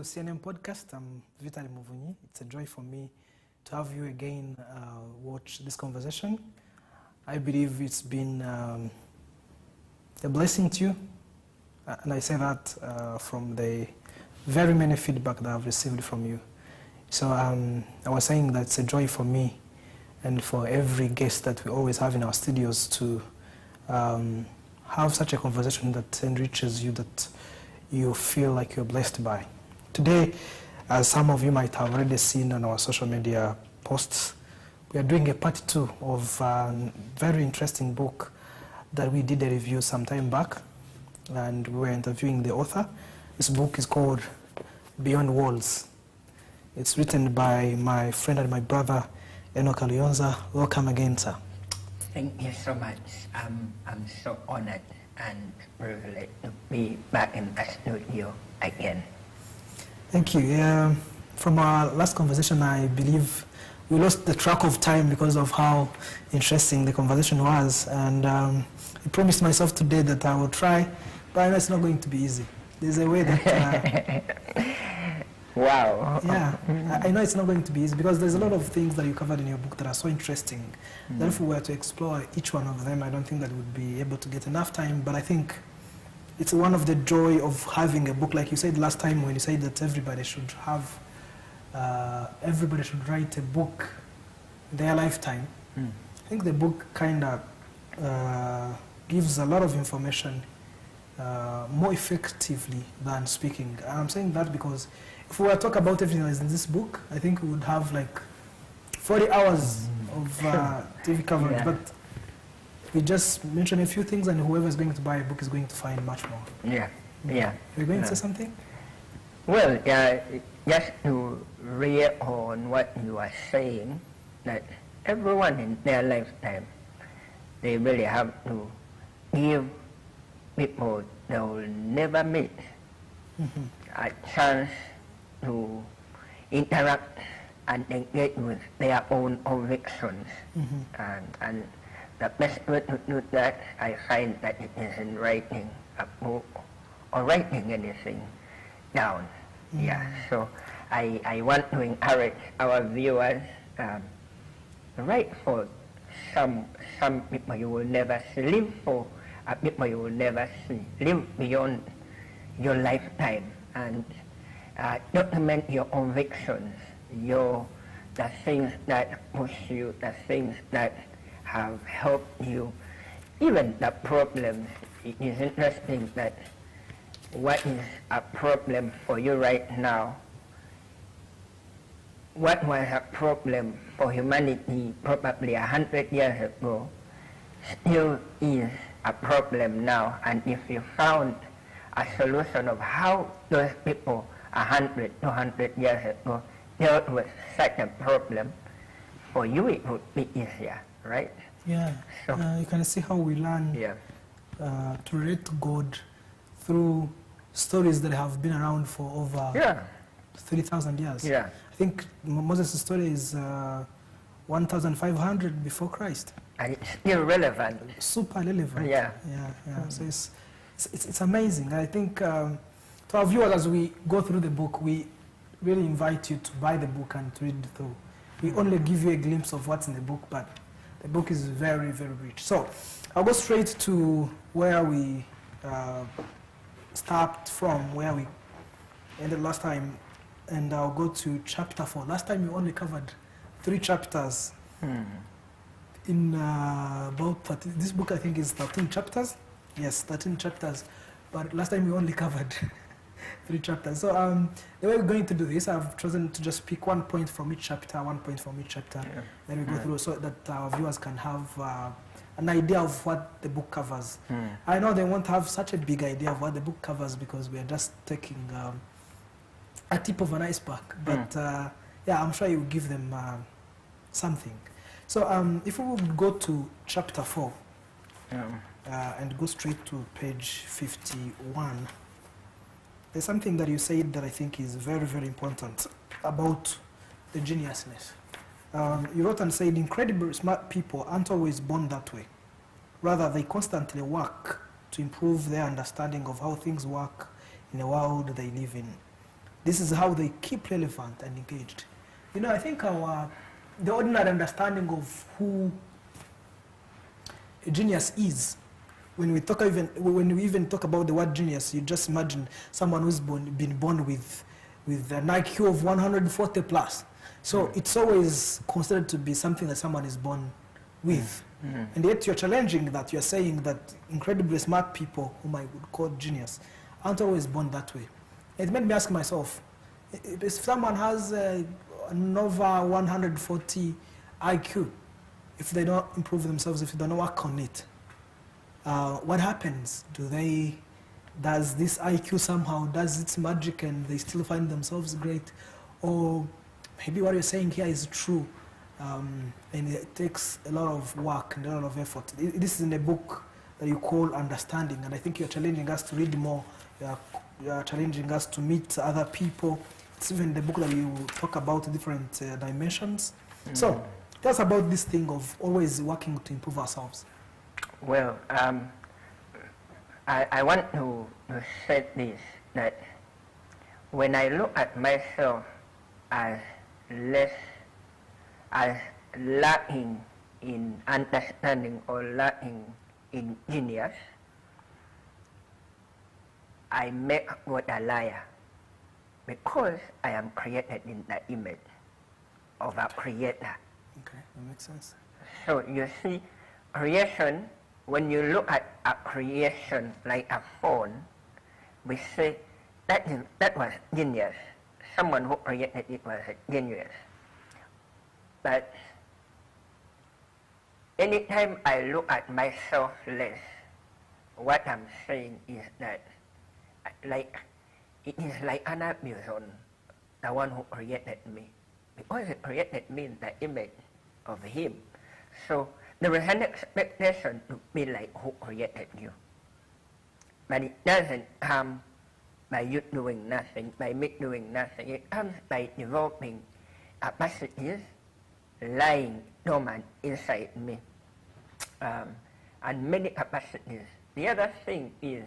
CNM Podcast. I'm Vitali MUVUNYI. It's a joy for me to have you again watch this conversation. I believe it's been a blessing to you. And I say that from the very many feedback that I've received from you. So I was saying that it's a joy for me and for every guest that we always have in our studios to have such a conversation that enriches you, that you feel like you're blessed by. Today, as some of you might have already seen on our social media posts, we are doing a part 2 of a very interesting book that we did a review some time back, and we were interviewing the author. This book is called Beyond Walls. It's written by my friend and my brother, Enock LUYONZA. Welcome again, sir. Thank you so much. I'm so honored and privileged to be back in the studio again. Thank you. From our last conversation, I believe we lost the track of time because of how interesting the conversation was. And I promised myself today that I will try, but I know it's not going to be easy. There's a way that... Wow. Yeah, I know it's not going to be easy because there's a lot of things that you covered in your book that are so interesting. That if we were to explore each one of them, I don't think that we'd be able to get enough time. But I think it's one of the joy of having a book, like you said last time when you said that everybody should have, everybody should write a book their lifetime. I think the book kind of gives a lot of information more effectively than speaking. And I'm saying that because if we were to talk about everything that is in this book, I think we would have like 40 hours of TV coverage. Yeah. But we just mention a few things, and whoever is going to buy a book is going to find much more. Yeah, yeah. You're going to say something? Well, just to read on what you are saying, that everyone in their lifetime, they really have to give people they will never meet a chance to interact and engage with their own convictions. And the best way to do that, I find that it is in writing a book or writing anything down. Yeah, so I want to encourage our viewers write for some people you will never see, live for people you will never see, live beyond your lifetime, and document your convictions, the things that push you, the things that have helped you, even the problems. It is interesting that what is a problem for you right now, what was a problem for humanity probably 100 years ago, still is a problem now. And if you found a solution of how those people 100, 200 years ago dealt with such a problem, for you it would be easier, right? Yeah, so, you can see how we learn to relate to God through stories that have been around for over 3,000 years. Yeah. I think Moses' story is 1,500 before Christ. And it's still relevant. Super relevant. Yeah. So it's amazing. I think to our viewers, as we go through the book, we really invite you to buy the book and to read it through. We only give you a glimpse of what's in the book, but the book is very, very rich. So I'll go straight to where we start from, where we ended last time, and I'll go to chapter 4. Last time we only covered 3 chapters. In about 30, this book I think is 13 chapters. Yes, 13 chapters. But last time we only covered 3 chapters. So the way we're going to do this, I've chosen to just pick 1 point from each chapter, 1 point from each chapter. Then we go through so that our viewers can have an idea of what the book covers. I know they won't have such a big idea of what the book covers because we are just taking a tip of an iceberg. But yeah, I'm sure you will give them something. So if we would go to chapter 4 and go straight to page 51, there's something that you said that I think is very, very important about the geniusness. You wrote and said, incredibly smart people aren't always born that way. Rather, they constantly work to improve their understanding of how things work in the world they live in. this is how they keep relevant and engaged. You know, I think the ordinary understanding of who a genius is, when we even talk about the word genius, you just imagine someone who's been born with an IQ of 140 plus. So it's always considered to be something that someone is born with. And yet you're challenging that. You're saying that incredibly smart people, whom I would call genius, aren't always born that way. It made me ask myself, if someone has an over 140 IQ, if they don't improve themselves, if they don't work on it, what happens? Does this IQ somehow does its magic and they still find themselves great? Or maybe what you're saying here is true, and it takes a lot of work and a lot of effort. This is in a book that you call Understanding, and I think you're challenging us to read more. You're challenging us to meet other people. It's even the book that you talk about different dimensions. So tell us about this thing of always working to improve ourselves. Well, I want to say this, that when I look at myself as lacking in understanding or lacking in genius, I make God a liar, because I am created in the image of a creator. Okay, that makes sense. So you see, creation, when you look at a creation like a phone, we say that was genius. Someone who created it was a genius. But anytime I look at myself less, what I'm saying is that it is like an person, the one who created me. Because he created me in the image of him. So there is an expectation to be like who created you. But it doesn't come by you doing nothing, by me doing nothing. It comes by developing capacities lying dormant inside me. And many capacities. The other thing is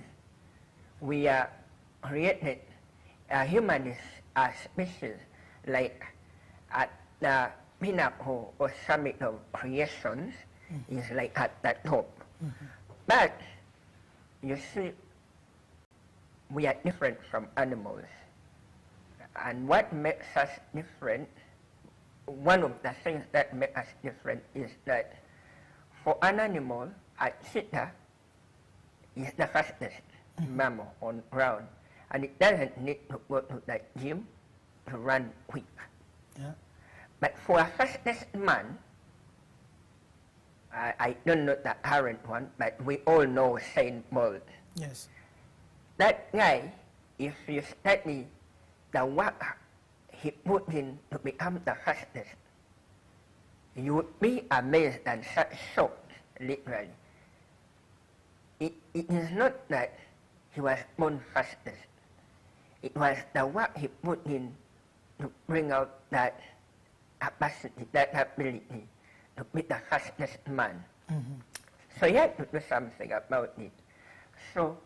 we are created, humans are species like at the pinnacle or summit of creations is like at the top. But you see, we are different from animals. And what makes us different, one of the things that make us different is that for an animal, a cheetah is the fastest mammal on ground. And it doesn't need to go to the gym to run quick. Yeah. But for a fastest man, I don't know the current one, but we all know Usain Bolt. Yes. That guy, if you study the work he put in to become the fastest, you would be amazed and shocked, literally. It is not that he was born fastest. It was the work he put in to bring out that capacity, that ability to be the fastest man. So you have to do something about it. So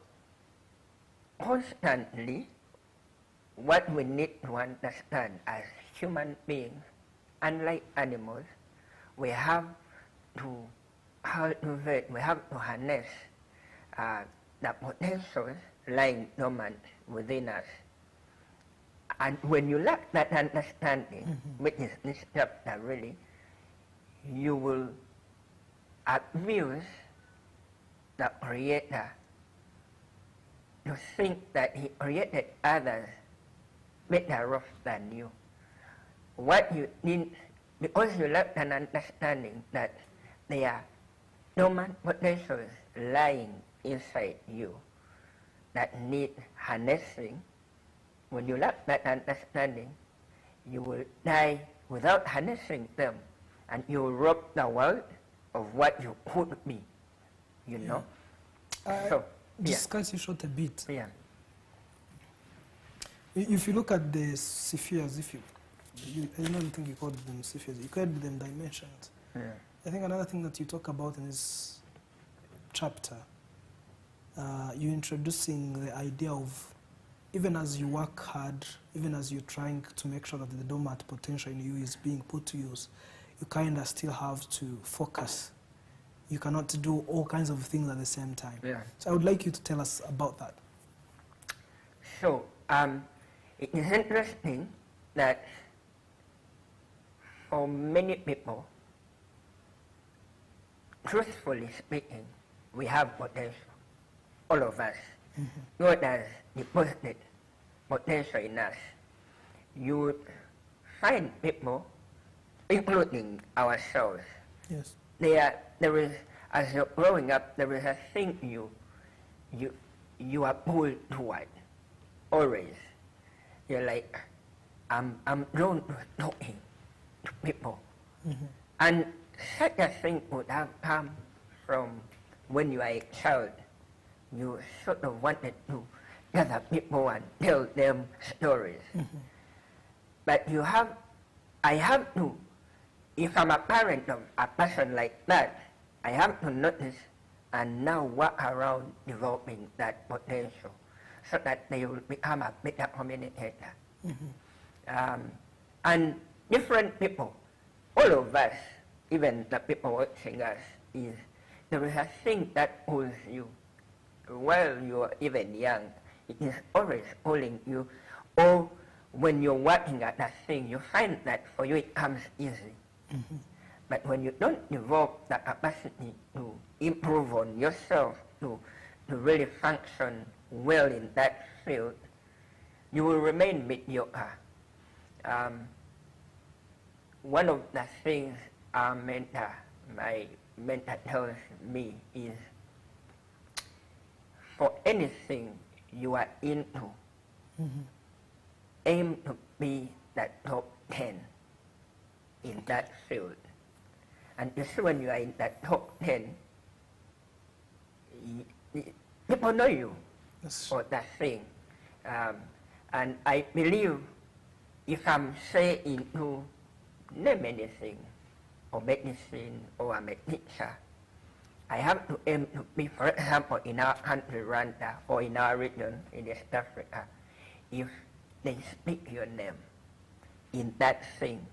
constantly, what we need to understand as human beings, unlike animals, we have to cultivate, we have to harness the potentials lying dormant within us. And when you lack that understanding, which is this chapter really, you will abuse the Creator to think that He created others better off than you. What you need, because you lack an understanding that there are dormant potentials lying inside you that need harnessing. When you lack that understanding, you will die without harnessing them, and you will rob the world of what you could be, you know. So, just cut you short a bit. Yeah. If you look at the spheres, I don't think you called them spheres, you called them dimensions. Yeah. I think another thing that you talk about in this chapter, you're introducing the idea of even as you work hard, even as you're trying to make sure that the dormant potential in you is being put to use, you kind of still have to focus. You cannot do all kinds of things at the same time. Yeah. So I would like you to tell us about that. So, it is interesting that for many people, truthfully speaking, we have potential, all of us. God has deposited potential in us. You find people, including ourselves, Yes. there is, as you're growing up, there is a thing you are pulled toward, always. You're like, I'm drawn to talking to people. And such a thing would have come from when you are a child. You sort of wanted to gather people and tell them stories. But I have to, if I'm a parent of a person like that, I have to notice and now work around developing that potential so that they will become a better communicator. And different people, all of us, even the people watching us, there is a thing that pulls you while you are even young. It is always pulling you. Or when you're working at that thing, you find that for you it comes easy. But when you don't develop the capacity to improve on yourself, to really function well in that field, you will remain mediocre. One of the things my mentor tells me is, for anything you are into, aim to be the top 10 in that field. And just when you are in that top 10, people know you for that thing. And I believe if I'm, say, into name anything, or medicine, or I'm a teacher, I have to aim to be, for example, in our country, Rwanda, or in our region, in East Africa, if they speak your name in that thing,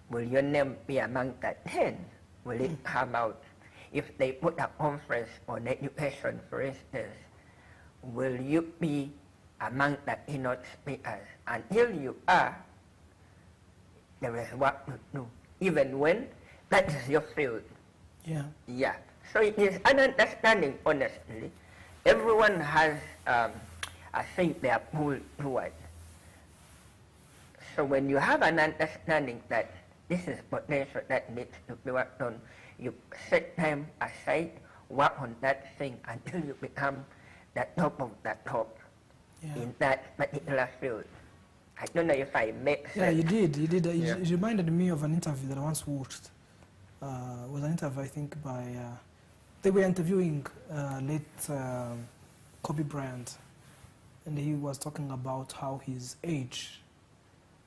will your name be among the 10? Will it come out? If they put a conference on education, for instance, will you be among the keynote speakers? Until you are, there is work to do, even when that is your field. Yeah. So it is an understanding, honestly. Everyone has, I think, they are pulled toward. So when you have an understanding that this is potential that needs to be worked on, you set time aside, work on that thing until you become the top of the top in that particular field. I don't know if I make sense. Yeah, you did. It reminded me of an interview that I once watched. It was an interview, I think, by... they were interviewing late Kobe Bryant, and he was talking about how his age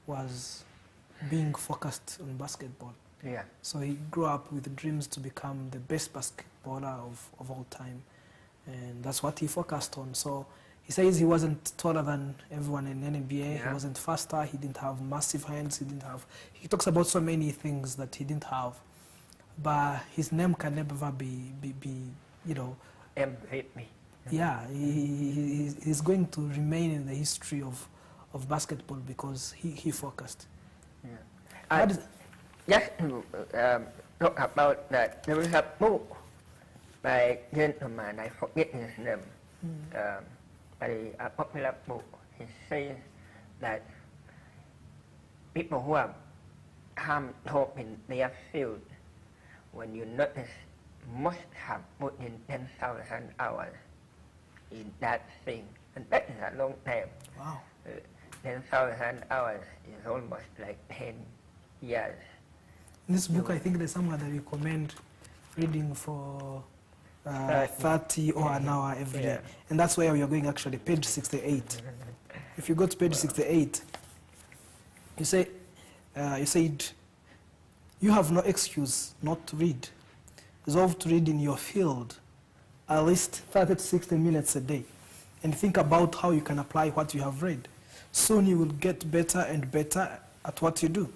was being focused on basketball. Yeah. So he grew up with dreams to become the best basketballer of all time, and that's what he focused on. So he says he wasn't taller than everyone in NBA. He wasn't faster. He didn't have massive hands. He talks about so many things that he didn't have, but his name can never be you know. MVP. Yeah, he's going to remain in the history of basketball because he focused. Yeah. Just to talk about that, there is a book by a gentleman, I forget his name, a popular book. He says that people who have come top in their field, when you notice, must have put in 10,000 hours in that thing. And that is a long time. Wow. 10,000 hours is almost like 10 years. In this book, I think there's somewhere that you recommend reading for 30 or an hour every day. And that's where you're going, actually, page 68. If you go to page 68, you said, you have no excuse not to read. Resolve to read in your field at least 30 to 60 minutes a day. and think about how you can apply what you have read. Soon you will get better and better at what you do,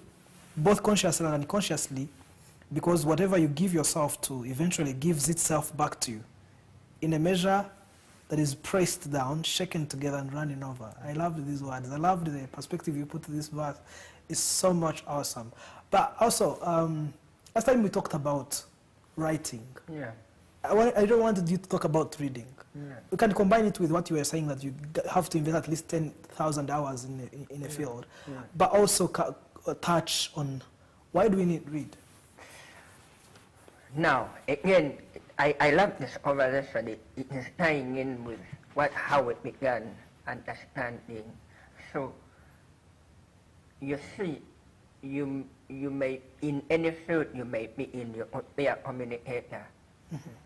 both consciously and unconsciously, because whatever you give yourself to eventually gives itself back to you in a measure that is pressed down, shaken together, and running over. I loved these words. I loved the perspective you put to this verse. It's so much awesome. But also, last time we talked about writing. Yeah. I don't want you to talk about reading. Yeah. We can combine it with what you were saying, that you have to invest at least 10,000 hours in a field. Yeah. But also touch on why do we need read? Now, again, I love this conversation. It is tying in with how it began, understanding. So, you see, you may, in any field, you may be in your be a communicator.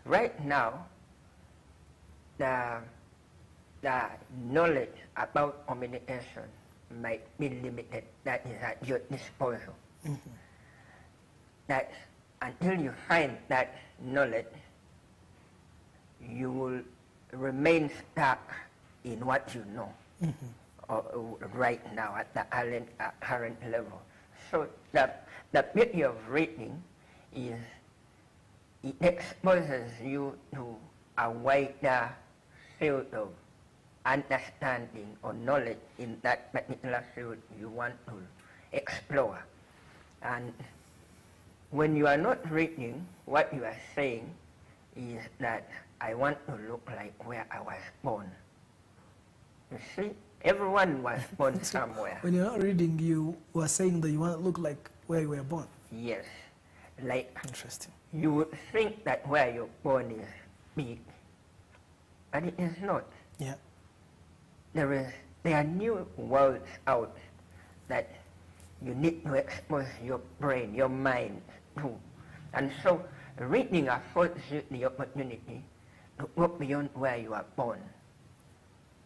Right now, the knowledge about communication might be limited. That is at your disposal. That until you find that knowledge, you will remain stuck in what you know right now at the current level. So the beauty of reading is it exposes you to a wider field of understanding or knowledge in that particular field you want to explore. And when you are not reading, what you are saying is that I want to look like where I was born. You see, everyone was born somewhere. When you're not reading, you were saying that you want to look like where you were born. Yes. Like, interesting. You would think that where you're born is big, but it is not. Yeah. There are new worlds out that you need to expose your brain, your mind to. And so reading affords you the opportunity to go beyond where you are born,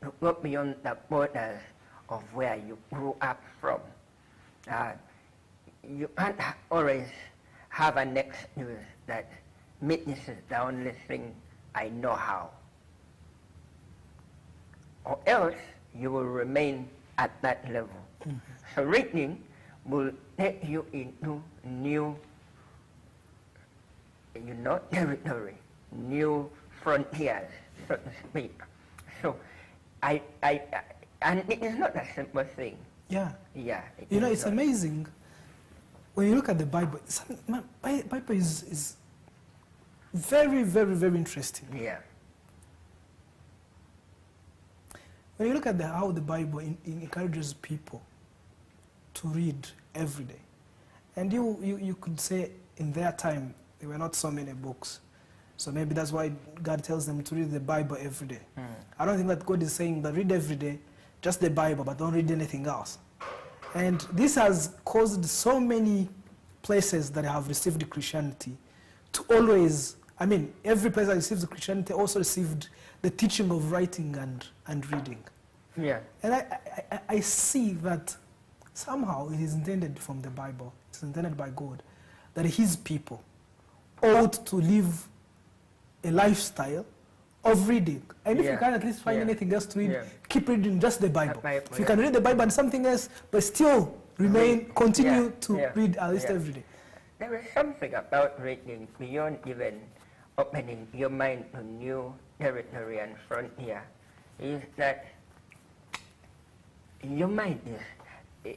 to go beyond the borders of where you grew up from. You can't always have an excuse that this is the only thing I know how. Or else you will remain at that level. So reading will take you into new, territory, new frontiers, so to speak. So and it is not a simple thing. Yeah. Yeah. It's amazing. When you look at the Bible, Bible is very, very, very interesting. Yeah. When you look at how the Bible encourages people to read every day, and you could say in their time there were not so many books, so maybe that's why God tells them to read the Bible every day. I don't think that God is saying that read every day, just the Bible, but don't read anything else. And this has caused so many places that have received Christianity to always, every place that receives Christianity also received the teaching of writing and reading. Yeah. And I see that somehow it is intended from the Bible, it's intended by God, that His people ought to live a lifestyle of reading. And if you can at least find anything else to read, keep reading just the Bible. If you can read the Bible and something else, but still continue to read at least every day. There is something about reading beyond even opening your mind to new territory and frontier, is that your mind is,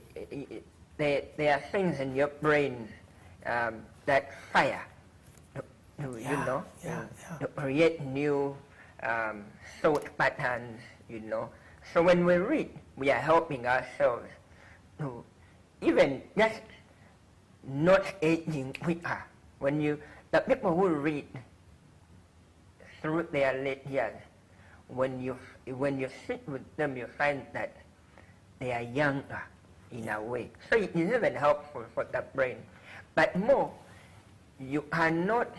there are things in your brain that fire, to create new thought patterns, So when we read, we are helping ourselves to even just not aging quicker. The people who read through their late years, when you sit with them, you find that they are younger in a way. So it is even helpful for the brain. But more, you cannot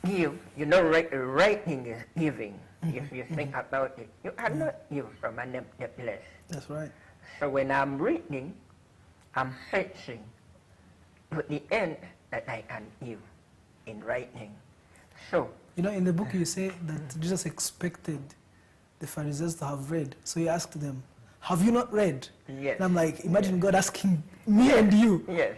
give, writing is giving. If you think about it, you cannot give from an empty place. That's right. So when I'm reading, I'm fetching to the end that I can give in writing. So, in the book you say that Jesus expected the Pharisees to have read. So he asked them, have you not read? Yes. And I'm like, imagine God asking me and you, Yes.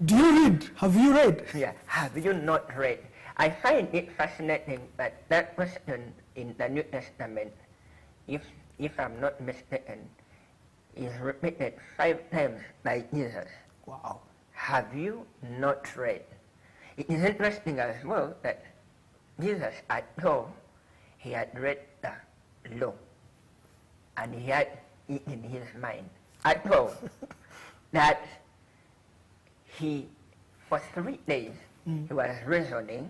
do you read? Have you read? Yeah. Have you not read? I find it fascinating that that question in the New Testament, if I'm not mistaken, is repeated 5 times by Jesus. Wow. Have you not read? It is interesting as well that Jesus at home, he had read the law, and he had it in his mind at home that he, for 3 days, he was reasoning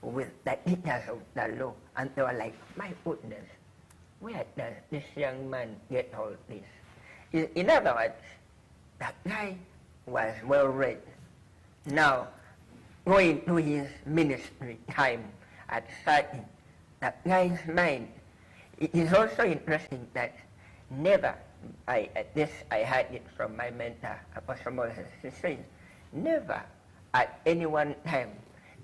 with the teachers of the law, and they were like, my goodness, where does this young man get all this? In other words, that guy was well read. Now, going to his ministry time at 30, that guy's mind, it is also interesting that never, I heard it from my mentor, Apostle Moses, he says, never at any one time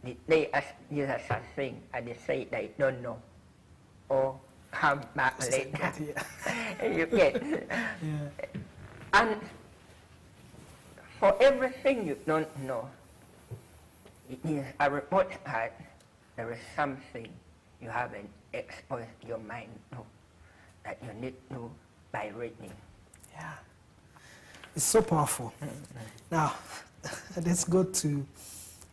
did they ask Jesus a thing and they say they don't know, or come back later. You get? Yeah. And for everything you don't know, it is a report card. There is something you haven't exposed your mind to that you need to by reading. Yeah. It's so powerful. Now, let's go to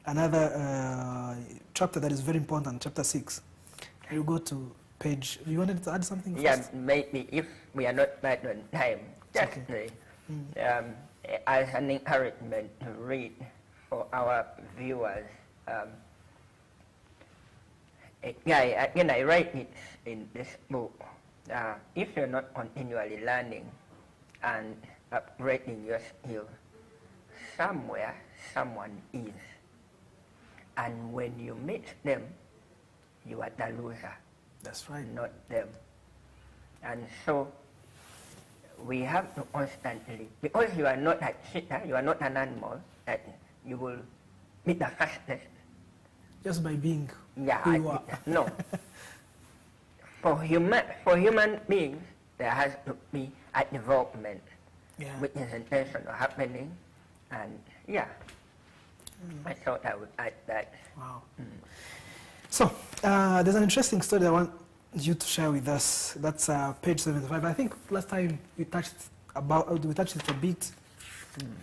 another chapter that is very important, chapter 6. You go to page, you wanted to add something Yeah, first? maybe if we are not bad on time, just Okay. as an encouragement to read for our viewers. Again, I write it in this book. If you're not continually learning and upgrading your skills, somewhere someone is. And when you meet them, you are the loser. That's right. Not them. And so we have to constantly, because you are not a cheetah, you are not an animal, that you will be the fastest. Just by being Yeah, who you are. no. For human beings, there has to be a development, Yeah. which is intentional happening, and yeah, I thought I would add that. Wow. So, there's an interesting story that I want you to share with us. That's page 75. I think last time we touched it a bit,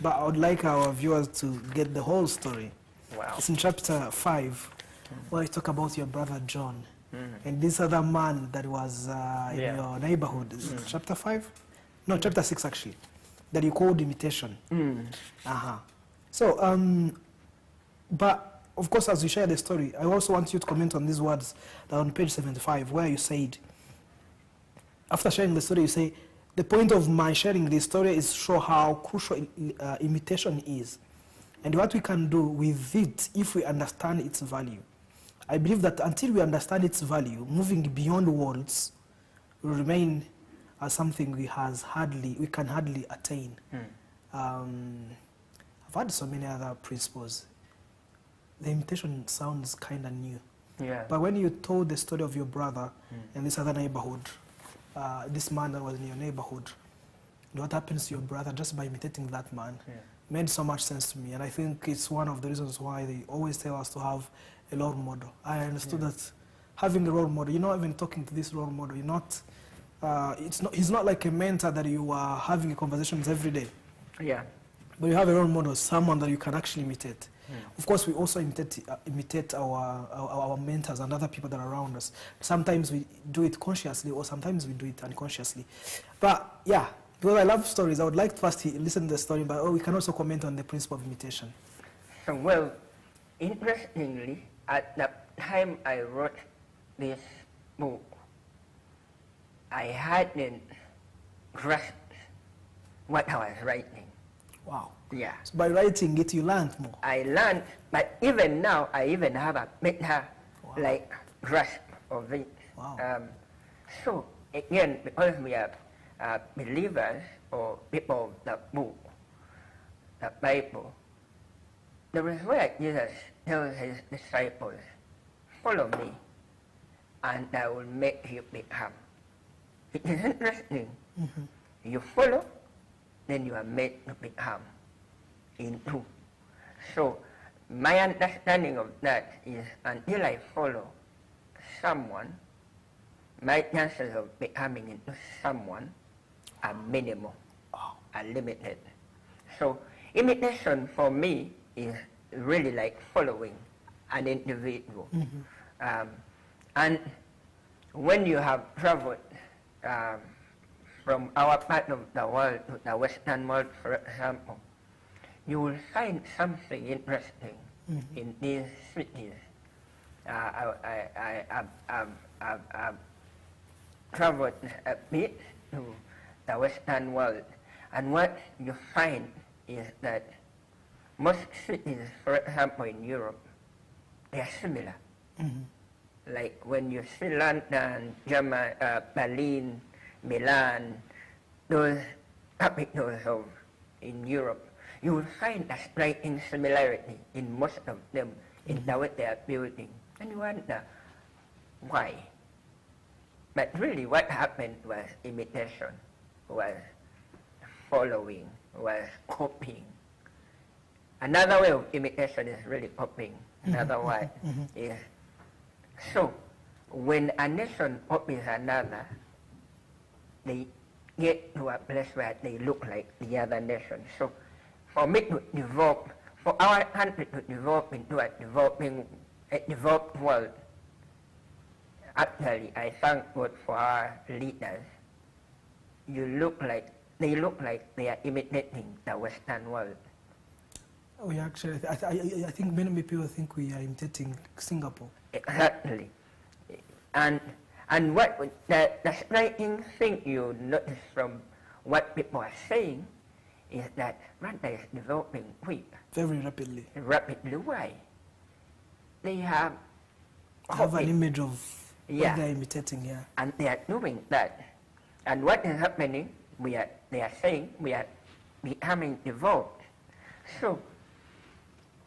but I would like our viewers to get the whole story. Wow. It's in chapter 5, where you talk about your brother John and this other man that was in your neighborhood. Is it chapter 5? No, chapter 6 actually, that you called imitation. So, but of course, as you share the story, I also want you to comment on these words that are on page 75, where you said, after sharing the story, you say, the point of my sharing this story is to show how crucial imitation is, and what we can do with it if we understand its value. I believe that until we understand its value, moving beyond words will remain as something we can hardly attain. I've had so many other principles. The imitation sounds kind of new. Yeah. But when you told the story of your brother in this other neighborhood, this man that was in your neighborhood, what happens to your brother just by imitating that man made so much sense to me. And I think it's one of the reasons why they always tell us to have a role model. I understood that having a role model, you're not even talking to this role model. You're not, he's not like a mentor that you are having a conversations every day. Yeah. But you have a role model, someone that you can actually imitate. Of course, we also imitate our mentors and other people that are around us. Sometimes we do it consciously, or sometimes we do it unconsciously. But yeah, because I love stories, I would like to first listen to the story, but we can also comment on the principle of imitation. So, well, interestingly, at the time I wrote this book, I hadn't grasped what I was writing. Wow. Yeah. So by writing it, you learned more. I learned, but even now, I even have a better, like, grasp of it. Wow. So, again, because we are believers or people of the book, the Bible, there is where Jesus tells his disciples, follow me, and I will make you become it is interesting. You follow, then you are made to become into. So my understanding of that is until I follow someone, my chances of becoming into someone are minimal, are limited. So imitation for me is really like following an individual. And when you have traveled from our part of the world to the Western world, for example, you will find something interesting in these cities. I've traveled a bit to the Western world, and what you find is that most cities, for example in Europe, they are similar. Like when you see London, Germany, Berlin, Milan, those capitals of in Europe, you will find a striking similarity in most of them in the way they are building. And you wonder why. But really what happened was imitation, was following, was copying. Another way of imitation is really copying. Another way is, so when a nation copies another, they get to a place where they look like the other nation. So for me to develop, for our country to develop into a developed world, actually I thank God for our leaders. They look like they are imitating the Western world. We actually, I think many people think we are imitating Singapore. Exactly. And what the striking thing you notice from what people are saying is that Rwanda is developing quick. Very rapidly. Rapidly. Why? They have an image of what they are imitating, and they are doing that. And what is happening? They are saying we are becoming developed. So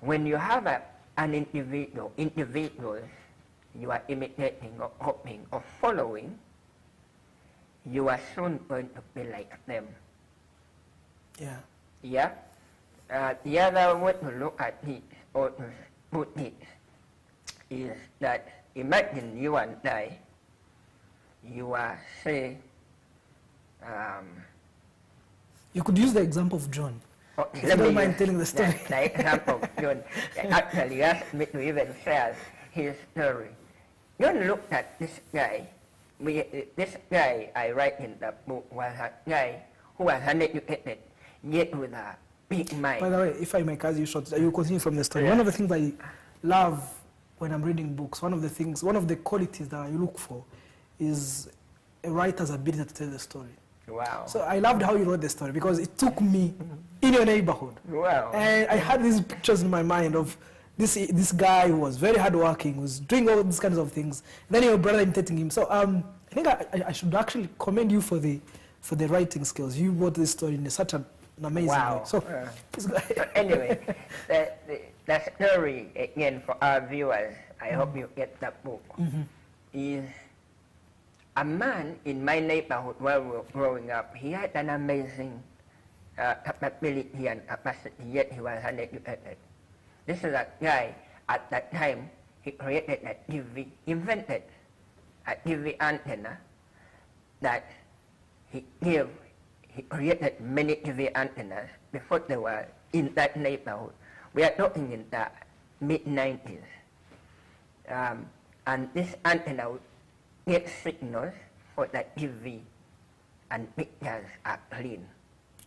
when you have an individual, you are imitating or copying or following, you are soon going to be like them. The other way to look at it or to put it is that imagine you and I, you are, say, you could use the example of John. Okay, if you don't mind telling the story. The example of John. Actually, asked me to even share his story. John looked at this guy. This guy I write in the book was a guy who was uneducated, yet with a big mind. By the way, if I may cut you short, you continue from the story. One of the things I love when I'm reading books, one of the qualities that I look for is a writer's ability to tell the story. Wow. So I loved how you wrote the story because it took me in your neighborhood. Wow. And I had these pictures in my mind of this guy who was very hardworking, was doing all these kinds of things. And then your brother imitating him. So I think I should actually commend you for the writing skills. You wrote this story in such an amazing way. So, so anyway, the story again for our viewers, I hope you get that book, is a man in my neighborhood while we were growing up. He had an amazing capability and capacity, yet he was uneducated. This is a guy, at that time, he created a TV, invented a TV antenna that he created many TV antennas before they were in that neighborhood. We are talking in the mid-90s. And this antenna would get signals for the TV and pictures are clean.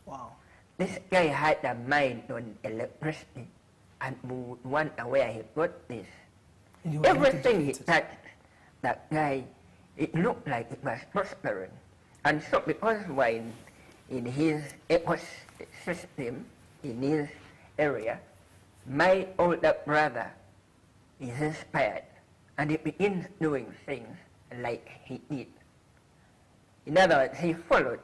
Wow. This guy had a mind on electricity and would wonder where he got this. Everything he touched, that guy, it looked like it was prospering. And so because we're in his ecosystem, in his area, my older brother is inspired and he begins doing things like he did. In other words, he followed.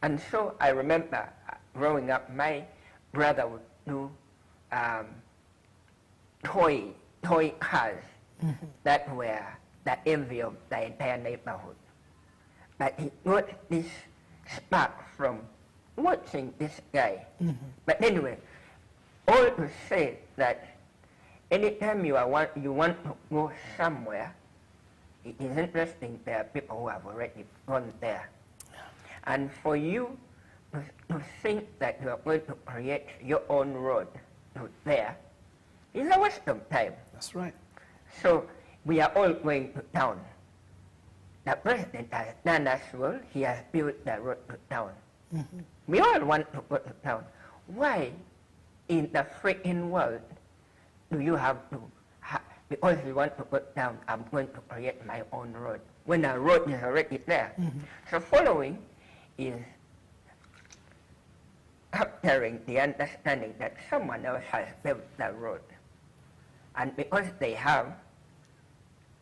And so I remember growing up, my brother would do toy cars that were the envy of the entire neighborhood. but he got this spark from watching this guy. But anyway, all to say that anytime you want to go somewhere, it is interesting there are people who have already gone there. And for you to think that you are going to create your own road to there is a waste of time. That's right. So we are all going to town. The president has done as well. He has built the road to town. We all want to go to town. Why in the freaking world do you have to, because you want to go down, I'm going to create my own road, when a road is already there? So following is capturing the understanding that someone else has built the road. And because they have,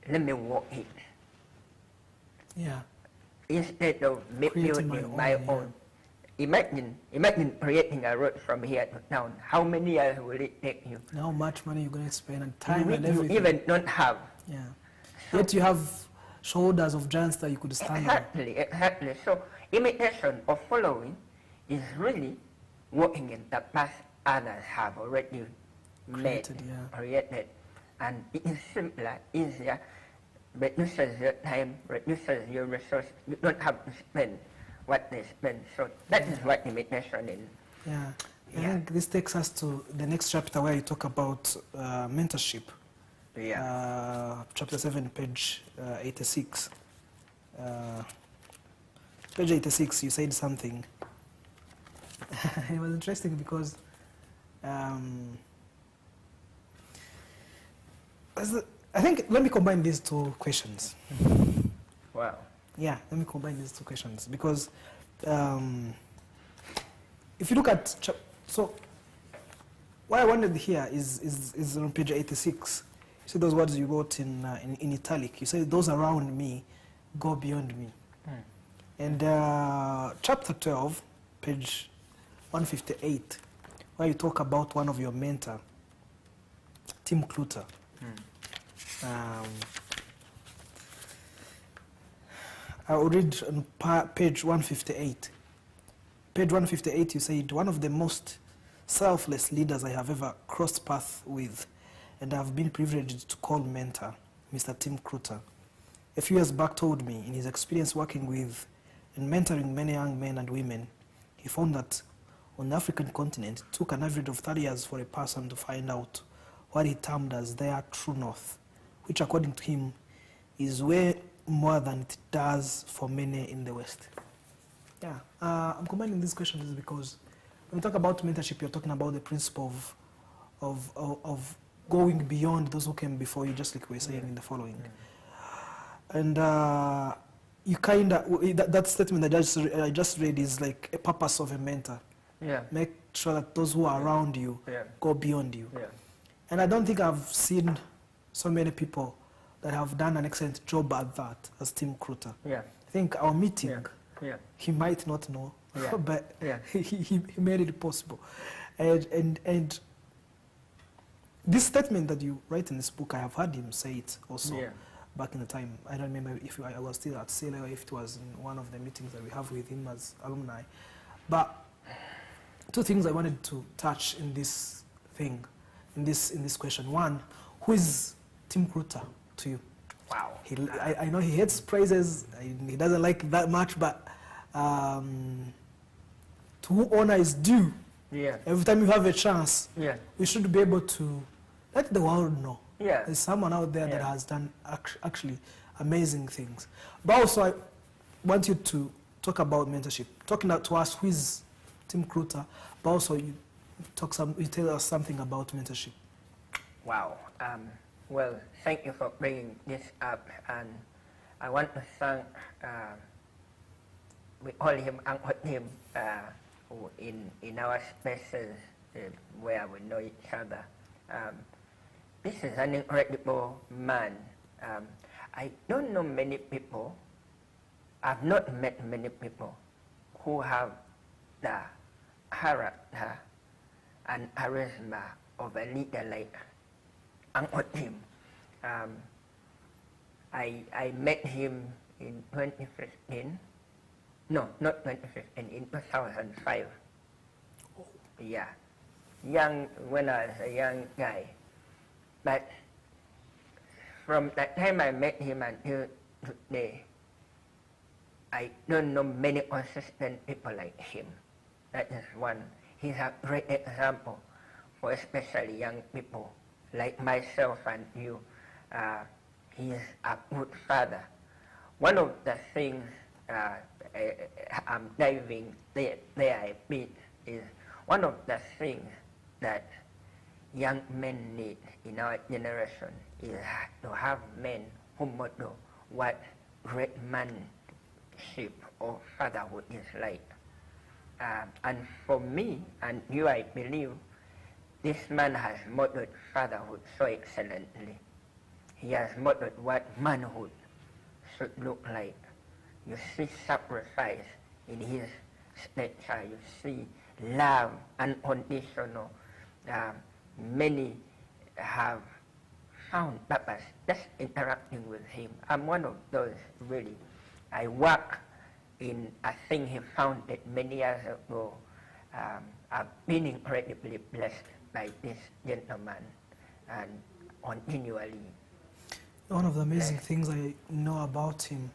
let me walk it. Yeah. Instead of building my own. Imagine creating a road from here to town. How many years will it take you? How much money you're going to spend and time and everything. You even don't have. Yeah. Yet you have shoulders of giants that you could stand on. Exactly. So imitation or following is really walking in the path others have already created. And it is simpler, easier, reduces your time, reduces your resources. You don't have to spend what they spend. So that is what imitation is. Yeah. I think this takes us to the next chapter where you talk about mentorship. Yeah. Chapter 7, page 86. Page 86, you said something. It was interesting because I think, let me combine these two questions. Wow. Yeah, let me combine these two questions because if you look at, so what I wanted here is on page 86. You see those words you wrote in italic. You say, those around me go beyond me. And chapter 12, page 158, where you talk about one of your mentor, Tim Kluter. I will read on page 158. Page 158, you said, one of the most selfless leaders I have ever crossed paths with, and I have been privileged to call mentor, Mr. Tim Kluter. A few years back told me, in his experience working with and mentoring many young men and women, he found that on the African continent, it took an average of 30 years for a person to find out what he termed as their true north, which according to him is way more than it does for many in the West. Yeah, I'm combining these questions because when we talk about mentorship, you're talking about the principle of going beyond those who came before you, just like we were saying in the following. And you kind of, that statement that I just read is like a purpose of a mentor. Yeah. Make sure that those who are around you go beyond you. Yeah. And I don't think I've seen so many people that have done an excellent job at that as Tim Kluter. Yeah. I think our meeting, Yeah. he might not know, but he made it possible. And this statement that you write in this book, I have heard him say it also back in the time. I don't remember if I was still at CLA or if it was in one of the meetings that we have with him as alumni. But two things I wanted to touch in this thing, in this question. One, who is Tim Kluter to you? Wow. I know he hates praises, he doesn't like that much, but to who honor is due, every time you have a chance, we should be able to let the world know there's someone out there that has done actually amazing things. But also I want you to talk about mentorship, talking to us who is Tim Kluter, but also you tell us something about mentorship. Wow. Well, thank you for bringing this up, and I want to thank, we call him Uncle Tim, who in our spaces where we know each other. This is an incredible man. I don't know many people, I've not met many people who have the character and charisma of a leader like Uncle Tim. I met him in 2015 No, not 2015, in 2005. Yeah. Young, when I was a young guy. But from that time I met him until today, I don't know many consistent people like him. That is one. He's a great example for especially young people like myself and you. He is a good father. One of the things I'm diving there a bit is one of the things that young men need in our generation is to have men who model what great manship or fatherhood is like. And for me and you, I believe this man has modeled fatherhood so excellently. He has modeled what manhood should look like. You see sacrifice in his stature. You see love, unconditional. Many have found purpose just interacting with him. I'm one of those, really. I work in a thing he founded many years ago. I've been incredibly blessed by this gentleman and continually. One of the amazing things I know about him.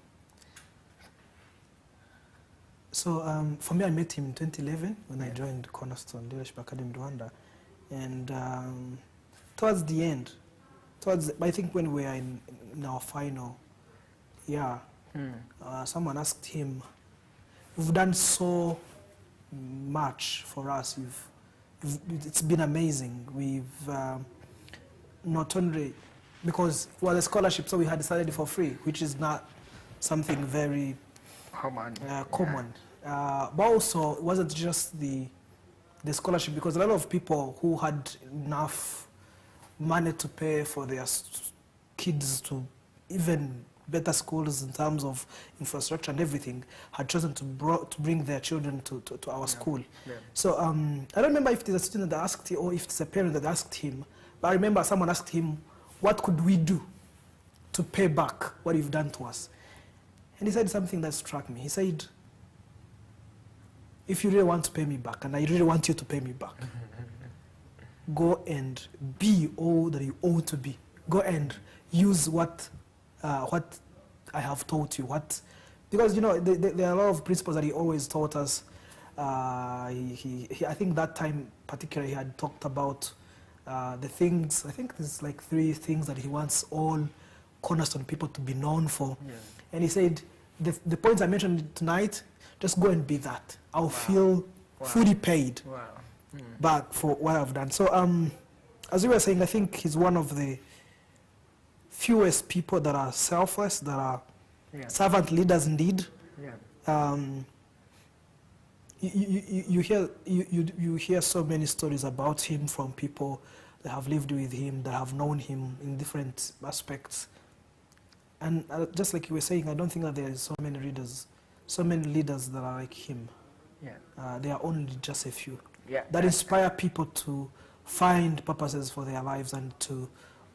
So for me, I met him in 2011 when I joined Cornerstone Leadership Academy Rwanda. And towards the end, I think when we were in our final year, someone asked him, "You've done so much for us. It's been amazing. We've not only, because it was a scholarship, so we had studied for free, which is not something very common. But also, it wasn't just the scholarship, because a lot of people who had enough money to pay for their kids to even better schools in terms of infrastructure and everything had chosen to bring their children to our school. So I don't remember if there's a student that asked him or if it's a parent that asked him, but I remember someone asked him, what could we do to pay back what you've done to us? And he said something that struck me. He said, if you really want to pay me back, and I really want you to pay me back, go and be all that you ought to be. Go and use what I have taught you. Because, you know, there are a lot of principles that he always taught us. I think that time particularly he had talked about the things, I think there's like 3 things that he wants all Cornerstone people to be known for. And he said, the points I mentioned tonight, just go and be that. I'll feel fully paid back for what I've done. So as you were saying, I think he's one of the fewest people that are selfless, that are servant leaders indeed. You hear so many stories about him from people that have lived with him, that have known him in different aspects. And just like you were saying, I don't think that there is so many leaders that are like him. There are only just a few that inspire people to find purposes for their lives and to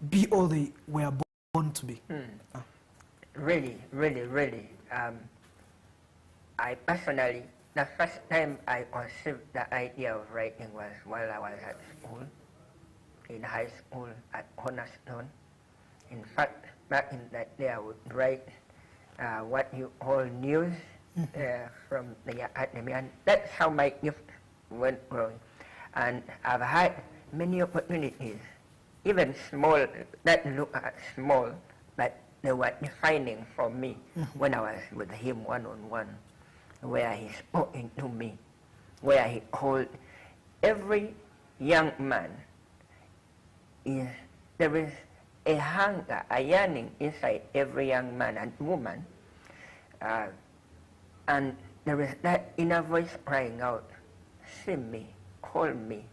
be all they were born to be. Really, really, really. I personally, the first time I conceived the idea of writing was while I was at school, in high school at Cornerstone. In fact, back in that day I would write what you call news from the academy, and that's how my gift went growing. And I've had many opportunities, even small, that look small, but they were defining for me when I was with him one-on-one, where he spoke into me, where he called every young man. There is a hunger, a yearning inside every young man and woman, and there is that inner voice crying out, see me, call me,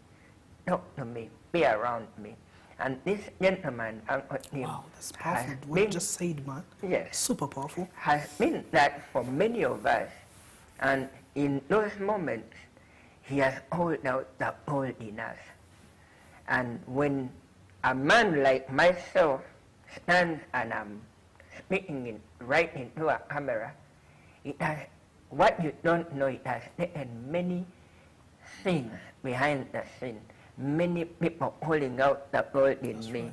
talk to me, be around me. And this gentleman, wow, that's powerful. What you just said, man. Yes. Super powerful. Has been that for many of us. And in those moments, he has called out the old in us. And when a man like myself stands and I'm speaking right into a camera, it has what you don't know is that there are many things behind the scene, many people holding out the gold in me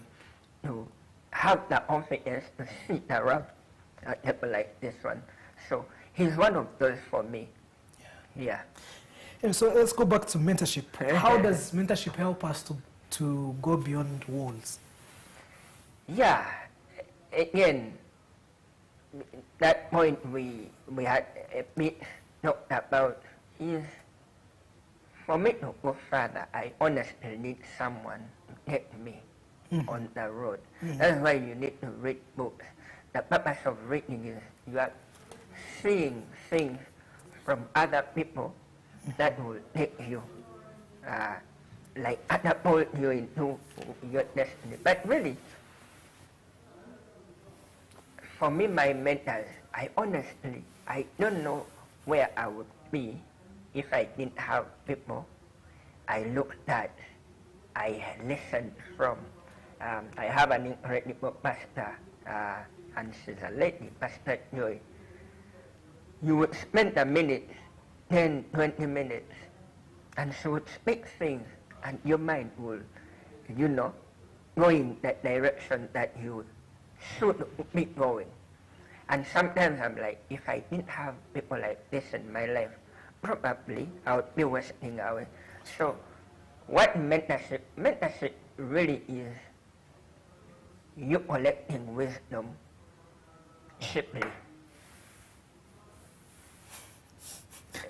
to have the confidence to sit around a table like this one. So he's one of those for me. Yeah. And so let's go back to mentorship. How does mentorship help us to go beyond walls? Yeah. Again, that point we had a bit talked about is, for me to go further, I honestly need someone to take me on the road. That's why you need to read books. The purpose of reading is you are seeing things from other people that will take you, like catapult you into your destiny. But really, for me, my mentors, I don't know where I would be if I didn't have people I looked at, I listened from. I have an incredible pastor, and she's a lady, Pastor Joy. You would spend a minute, 10, 20 minutes, and she would speak things, and your mind will, go in that direction that you should be going. And sometimes I'm like, if I didn't have people like this in my life, probably I would be wasting away. So what mentorship really is, you collecting wisdom cheaply.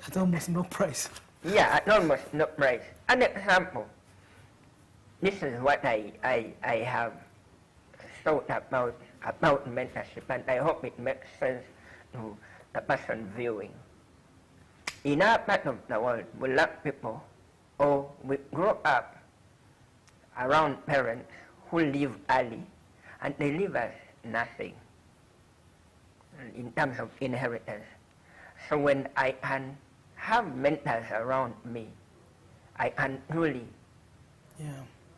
At almost no price. Yeah, at almost no price. An example, this is what I have thought about mentorship, and I hope it makes sense to the person viewing. In our part of the world, we lack people, or we grow up around parents who leave early, and they leave us nothing in terms of inheritance. So when I can have mentors around me, I can truly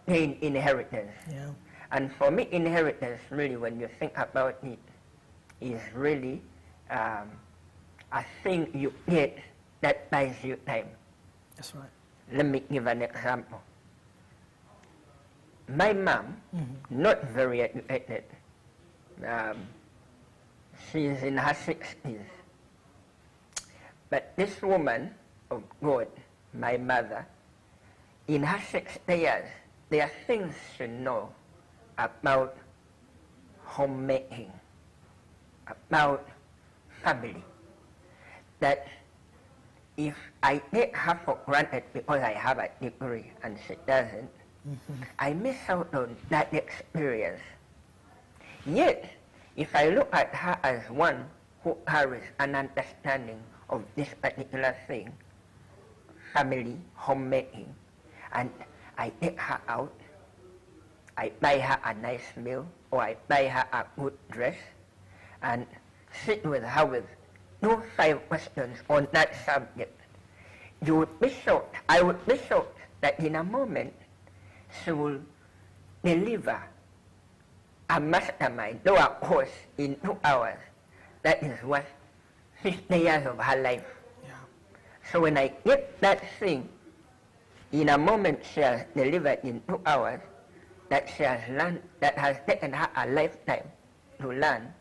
gain inheritance. Yeah. And for me, inheritance, really, when you think about it, is really a thing you get that buys you time. That's right. Let me give an example. My mom, not very educated, she's in her 60s. But this woman of God, my mother, in her 60 years, there are things she knows about homemaking, about family, that if I take her for granted because I have a degree and she doesn't, I miss out on that experience. Yet, if I look at her as one who carries an understanding of this particular thing, family, homemaking, and I take her out, I buy her a nice meal, or I buy her a good dress, and sit with her with 5 questions on that subject, you would be shocked, I would be shocked that in a moment she will deliver a mastermind or a course in 2 hours that is worth 50 years of her life. Yeah. So when I get that thing, in a moment she has delivered in 2 hours, that she has learned, that has taken her a lifetime to learn,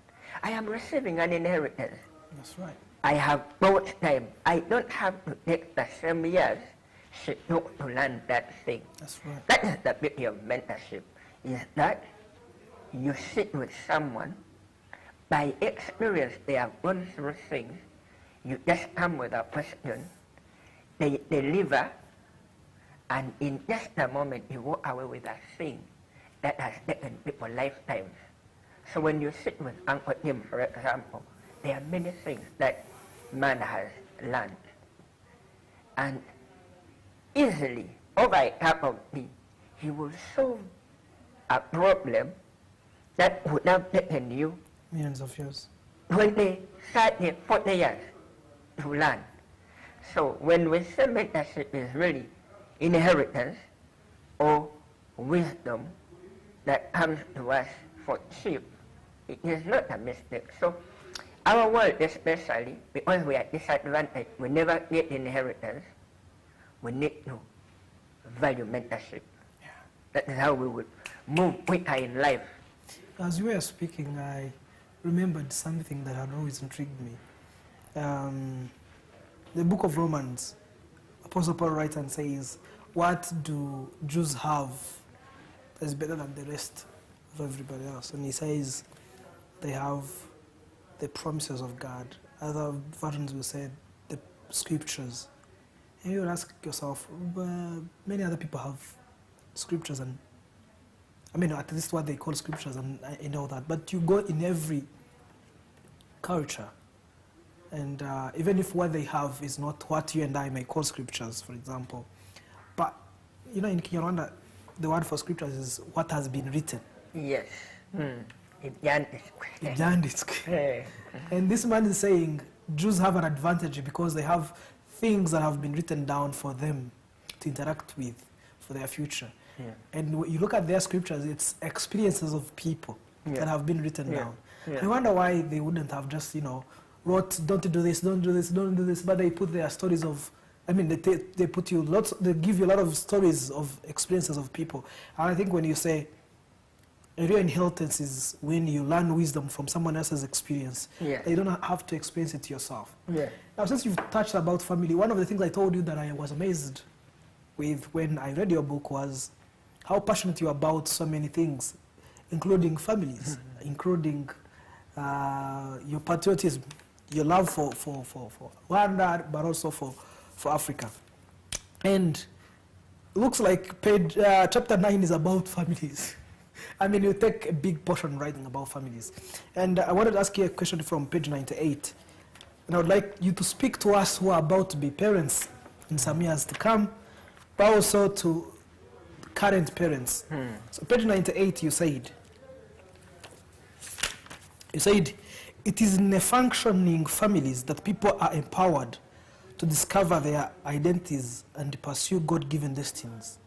I am receiving an inheritance. That's right. I have bought time. I don't have to take the same years she took to learn that thing. That's right. That is the beauty of mentorship, is that you sit with someone, by experience they have gone through things, you just come with a question, they deliver, and in just a moment you walk away with a thing that has taken people lifetimes. So when you sit with Uncle Tim, for example, there are many things that man has learned. And easily, over a cup of tea, he will solve a problem that would have taken you Millions of years. 20, 30, 40 years to learn. So when we say mentorship is really inheritance or wisdom that comes to us for cheap, it is not a mistake. So our world especially, because we are disadvantaged, we never get inheritance, we need to value mentorship. Yeah. That is how we would move quicker in life. As you were speaking, I remembered something that had always intrigued me. The book of Romans, Apostle Paul writes and says, what do Jews have that is better than the rest of everybody else? And he says they have the promises of God. Other versions will say the scriptures. And you will ask yourself, many other people have scriptures, and I mean, at least what they call scriptures and all that. But you go in every culture, and even if what they have is not what you and I may call scriptures, for example, but you know, in Kinyarwanda, the word for scriptures is what has been written. Yes. And this man is saying Jews have an advantage because they have things that have been written down for them to interact with for their future. Yeah. And when you look at their scriptures, it's experiences of people that have been written down. Yeah. I wonder why they wouldn't have just, you know, wrote, don't do this, don't do this, don't do this, but they put their stories of, I mean, they put you lots, they give you a lot of stories of experiences of people. And I think when you say a real inheritance is when you learn wisdom from someone else's experience. Yeah. You don't have to experience it yourself. Yeah. Now, since you've touched about family, one of the things I told you that I was amazed with when I read your book was how passionate you are about so many things, including families, including your patriotism, your love for Rwanda, but also for Africa. And it looks like chapter 9 is about families. I mean, you take a big portion writing about families. And I wanted to ask you a question from page 98. And I would like you to speak to us who are about to be parents in some years to come, but also to current parents. So page 98, you said, it is in a functioning families that people are empowered to discover their identities and pursue God-given destinies.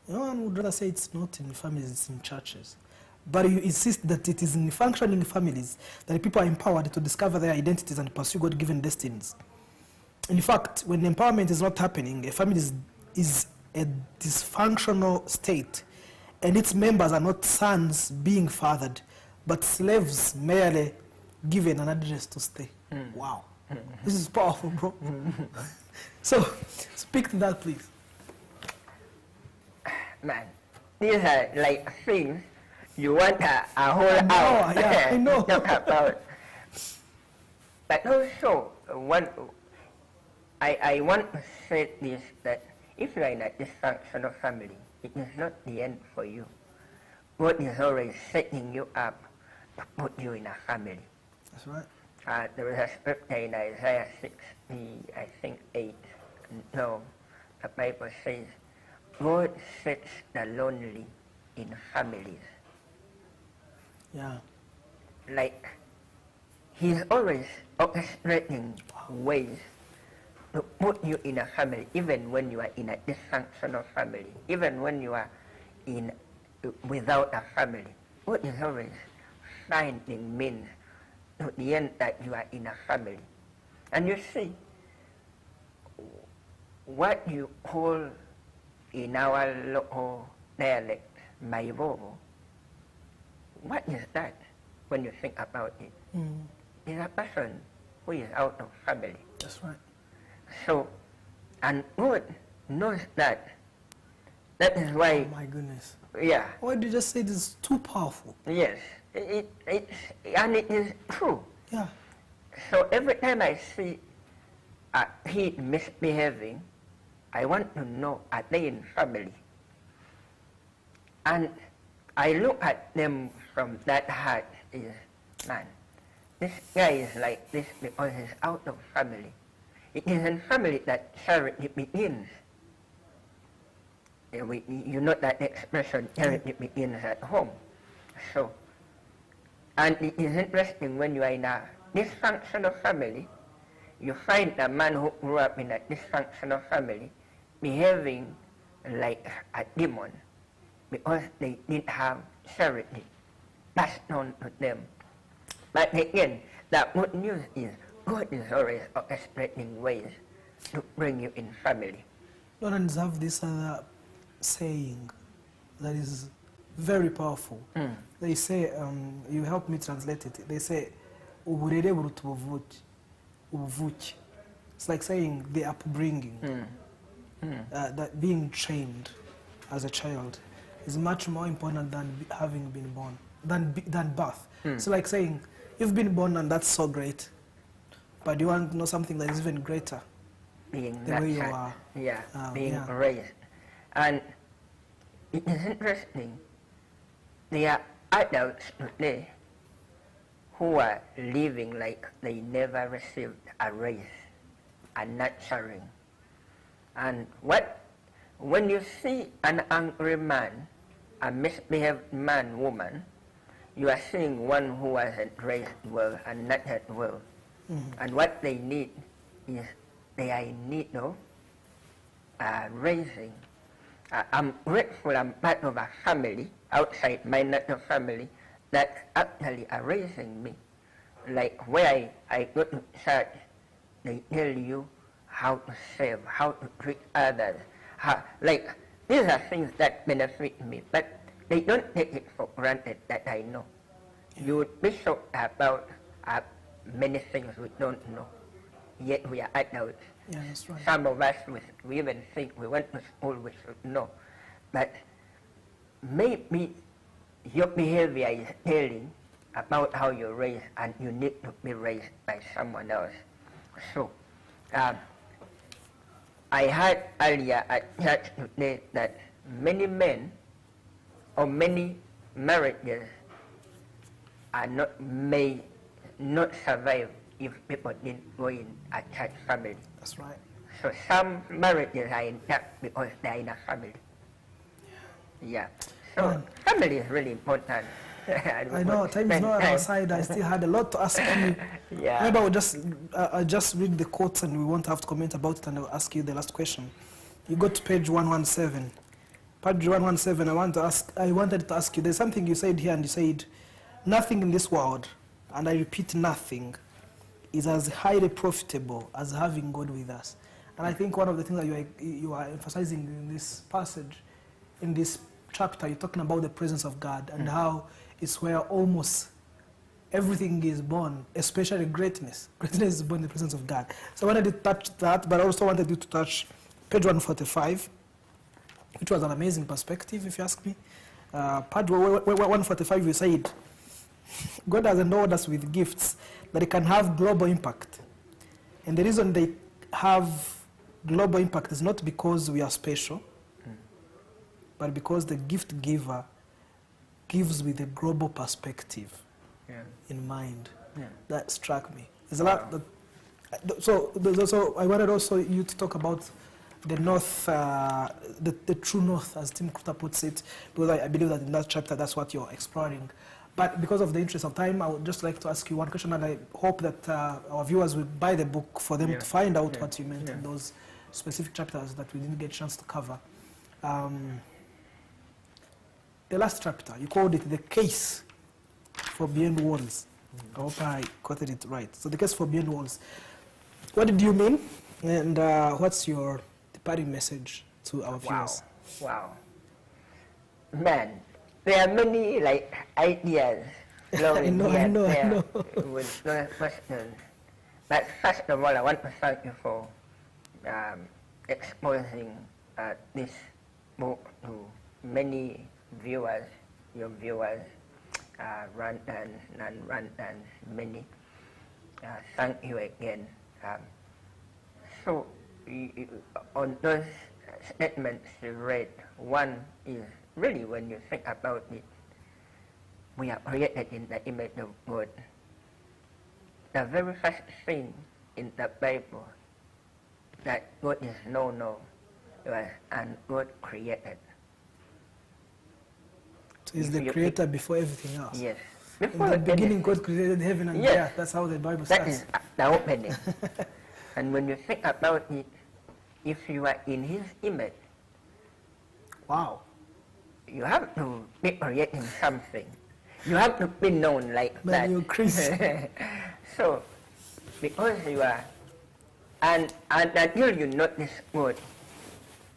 No one would rather say it's not in families, it's in churches. But you insist that it is in functioning families that people are empowered to discover their identities and pursue God-given destinies. In fact, when empowerment is not happening, a family is a dysfunctional state, and its members are not sons being fathered, but slaves merely given an address to stay. Wow. This is powerful, bro. So, speak to that, please. Man, these are like things you want a whole hour. Yeah, I know. Talk about. But also, I want to say this, that if you are in a dysfunctional family, it is not the end for you. God is always setting you up to put you in a family. That's right. There is a scripture in Isaiah 60, I think 8. No, the Bible says, God sets the lonely in families. Yeah. Like, He's always orchestrating ways to put you in a family, even when you are in a dysfunctional family, even when you are without a family. God is always finding means to the end that you are in a family. And you see, what you call in our local dialect, Maivovo, what is that when you think about it? It's a person who is out of family. That's right. So, and God knows that. That is why... Oh my goodness. Yeah. Why did you just say this is too powerful? Yes. And it is true. Yeah. So every time I see a kid misbehaving, I want to know, are they in family? And I look at them from that heart is, man, this guy is like this because he's out of family. It is in family that charity begins. You know that expression, charity begins at home. So, and it is interesting when you are in a dysfunctional family, you find a man who grew up in a dysfunctional family behaving like a demon because they didn't have charity passed on to them. But again, the good news is God is always orchestrating ways to bring you in family. Lutherans have this other saying that is very powerful. They say, you help me translate it. They say, "Uburere buruta ubuvuke." It's like saying the upbringing, that being trained as a child is much more important than having been born, than birth. It's like saying, you've been born and that's so great, but you want to know something that is even greater. Being the way you are. Yeah, being raised. And it is interesting, there are adults today who are living like they never received a raise, a nurturing. And when you see an angry man, a misbehaved man, woman, you are seeing one who wasn't raised well and nurtured well. And what they need is, they are in need of raising. I'm grateful I'm part of a family outside my natural family that actually are raising me. Like where I go to church, they tell you how to save, how to treat others. Like these are things that benefit me, but they don't take it for granted that I know. You would be shocked about many things we don't know, yet we are adults. Yeah, that's right. Some of us, we even think we went to school, we should know. But maybe your behavior is telling about how you're raised, and you need to be raised by someone else. So, I heard earlier at church today that many men or many marriages may not survive if people didn't go in a church family. That's right. So some marriages are intact because they're in a family. Yeah. So family is really important. I know, time is not on our side. I still had a lot to ask you. Yeah. Maybe I'll just read the quotes and we won't have to comment about it, and I'll ask you the last question. You go to page 117. Page 117, I wanted to ask you, there's something you said here, and you said, nothing in this world, and I repeat, nothing, is as highly profitable as having God with us. And I think one of the things that you are emphasizing in this passage, in this chapter, you're talking about the presence of God and how it's where almost everything is born, especially greatness. Greatness is born in the presence of God. So I wanted to touch that, but I also wanted you to touch page 145, which was an amazing perspective, if you ask me. Page 145, you said, God has endowed us with gifts that it can have global impact. And the reason they have global impact is not because we are special, but because the gift giver gives with a global perspective in mind. That struck me. There's a lot. So I wanted also you to talk about the north, the true north, as Tim Kruta puts it, because I believe that in that chapter that's what you're exploring. But because of the interest of time, I would just like to ask you one question, and I hope that our viewers will buy the book for them to find out what you meant in those specific chapters that we didn't get a chance to cover. The last chapter, you called it the case for beyond walls. I hope I quoted it right. So the case for beyond walls. What did you mean? And what's your departing message to our viewers? Wow. Man, there are many ideas flowing here with no questions. But first of all, I want to thank you for exposing this book to many viewers, your viewers, Rantan, non-Rantan, many. Thank you again. So, on those statements you read, one is really, when you think about it, we are created in the image of God. The very first thing in the Bible that God is known of was, and God created. So he's the creator before everything else. Yes. In the beginning, God created heaven and earth. That's how the Bible starts. That is the opening. And when you think about it, if you are in His image, wow, you have to be creating something. You have to be known like Man, that. you're crazy. So, because you are, and until you know this word,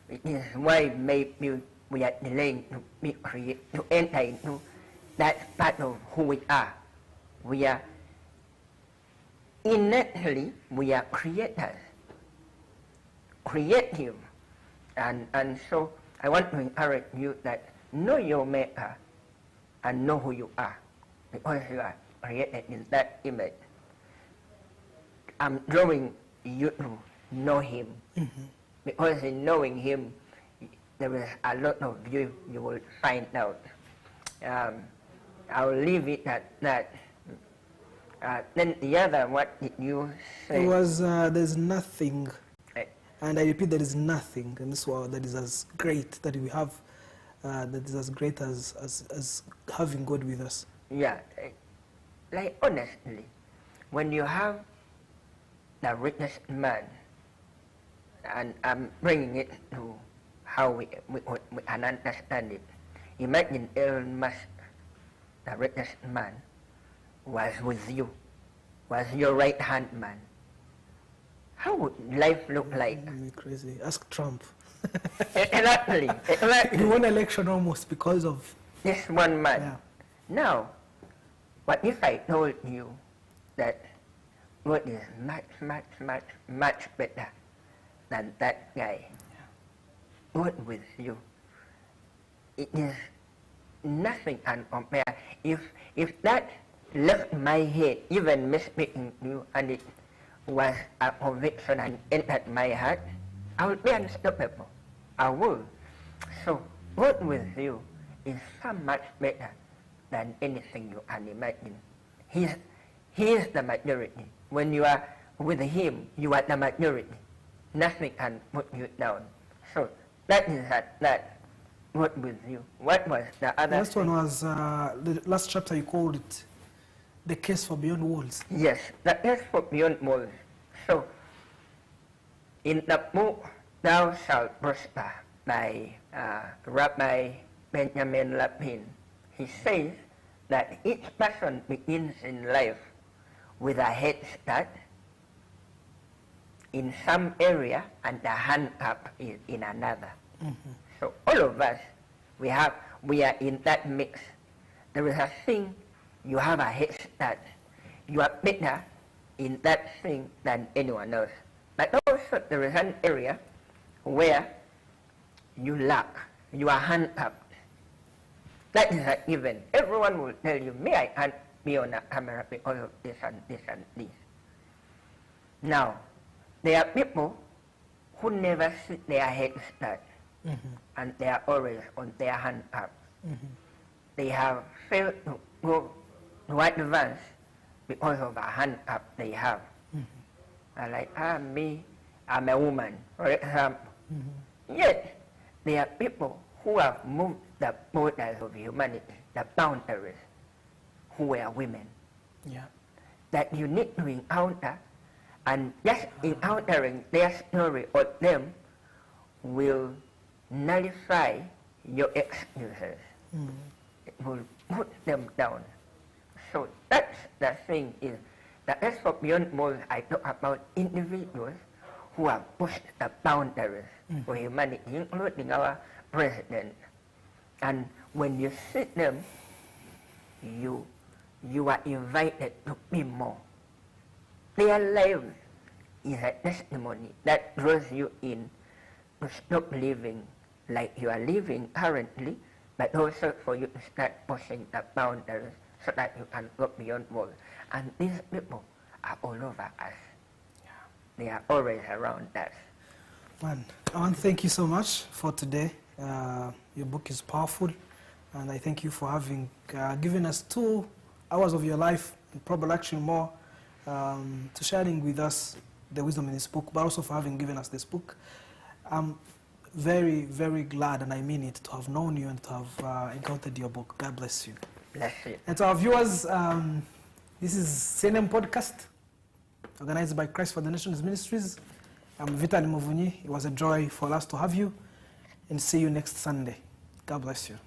it is why maybe we are delaying to be created, to enter into that part of who we are. We are innately, we are creators, creative. And so I want to encourage you that know your maker and know who you are, because you are created in that image. I'm drawing you to know him, because in knowing him, there is a lot of you will find out. I'll leave it at that. Then the other, what did you say? It was, there's nothing, and I repeat, there is nothing in this world that is as great, that we have, that is as great as having God with us. Yeah, like honestly, when you have the richest man, and I'm bringing it to how we can understand it. Imagine Elon Musk, the richest man, was with you, was your right hand man. How would life look like? You're crazy. Ask Trump. Exactly. He won election almost because of this one man. Yeah. Now, what if I told you that God is much better than that guy? God with you. It is nothing uncompared. If that left my head, even me speaking to you, and it was a conviction and entered my heart, I would be unstoppable. I would. So, God with you is so much better than anything you can imagine. He is the majority. When you are with him, you are the majority. Nothing can put you down. So, that is that. God with you. What was the other? The last one was, the last chapter you called it, The Case for Beyond Walls. Yes, the case for beyond walls. So, in the book, Thou Shalt Prosper, by Rabbi Benjamin Lapin, he says that each person begins in life with a head start in some area and a hand up in another. So all of us, we are in that mix. There is a thing, you have a head start. You are better in that thing than anyone else. But also there is an area where you lack, you are hand up. That is a given. Everyone will tell you, me, I can't be on a camera because of this and this and this. Now, there are people who never see their head start, and they are always on their hand up. They have failed to go to advance because of a hand up they have. Like, me, I'm a woman, for example. Yet, there are people who have moved the borders of humanity, the boundaries, who were women. Yeah. That you need to encounter, and just encountering their story or them will nullify your excuses. It will put them down. So that's the thing is, the as for beyond walls, I talk about individuals who have pushed the boundaries for humanity, including our president. And when you see them, you are invited to be more. Their life is a testimony that draws you in to stop living like you are living currently, but also for you to start pushing the boundaries so that you can go beyond walls. And these people are all over us. They are always around us. Man, I want to thank you so much for today. Your book is powerful, and I thank you for having given us 2 hours of your life, and probably actually more, to sharing with us the wisdom in this book, but also for having given us this book. I'm very, very glad, and I mean it, to have known you and to have encountered your book. God bless you. Bless you. And to our viewers, this is CNM Podcast, organized by Christ for the Nations Ministries. I'm Vitali MUVUNYI. It was a joy for us to have you, and see you next Sunday. God bless you.